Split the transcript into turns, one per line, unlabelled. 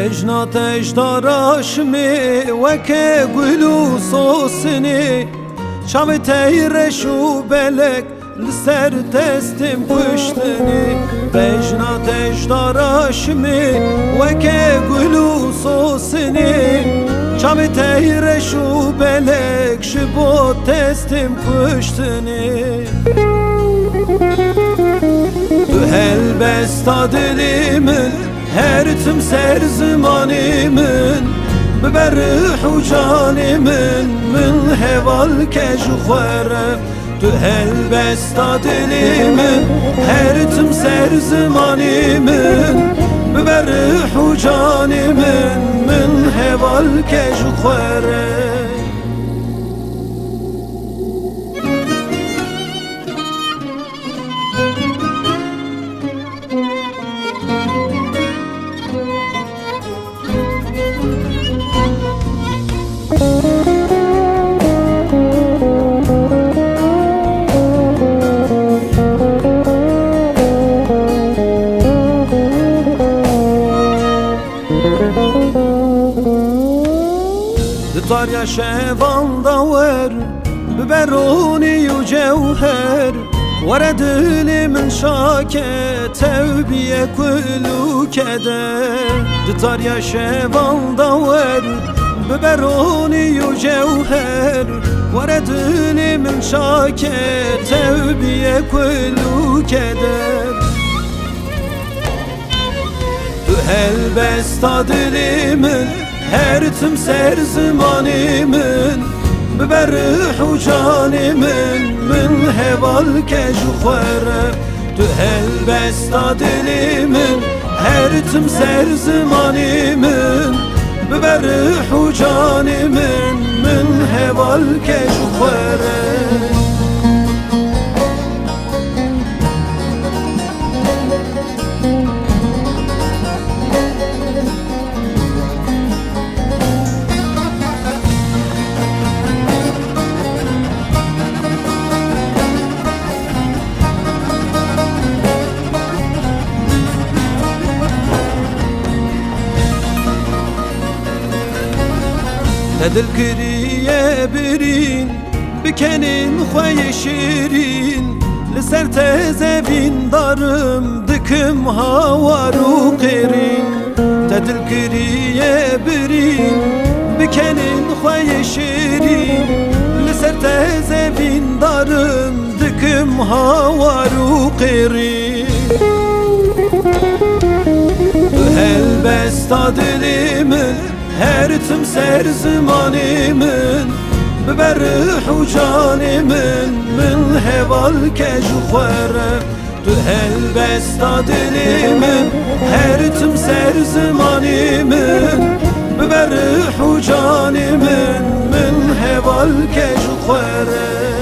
بجناتش داراشمی وکه گلو سوسنی شام تیرش و بلک لسر تستم کشتنی بجناتش داراشمی وکه گلو سوسنی شام تیرش و بلک شبو تستم کشتنی تو helbesta dilimin her tüm ser zimanimin ببرح و جانمن من heval kejxwerem تو helbesta dilimin her tüm ser zimanimin ببرح و جانمن من heval kejxwerem طاريا شيفان دور ببروني وجوهر ورد لي من شاكة توبية كل كدر طاريا شيفان دور ببروني وجوهر ورد لي من شاكة توبية كل كدر تو helbesta dilimin her tüm ser zimanimin ببرح و جانمن من heval kejxwerem تو helbesta dilimin her tüm ser zimanimin ببرح و جانمن من heval kejxwerem دل کریه برین بکنین خوی شیرین لسر تزوین دارم دکم هوا رو قیرین دل کریه برین بکنین خوی شیرین لسر تزوین دارم دکم هوا رو قیرین تو helbesta dilimin her tüm ser zimanimin ببرح و جانمن من heval kejxwerem تو helbesta dilimin her tüm ser zimanimin ببرح و جانمن من heval kejxwerem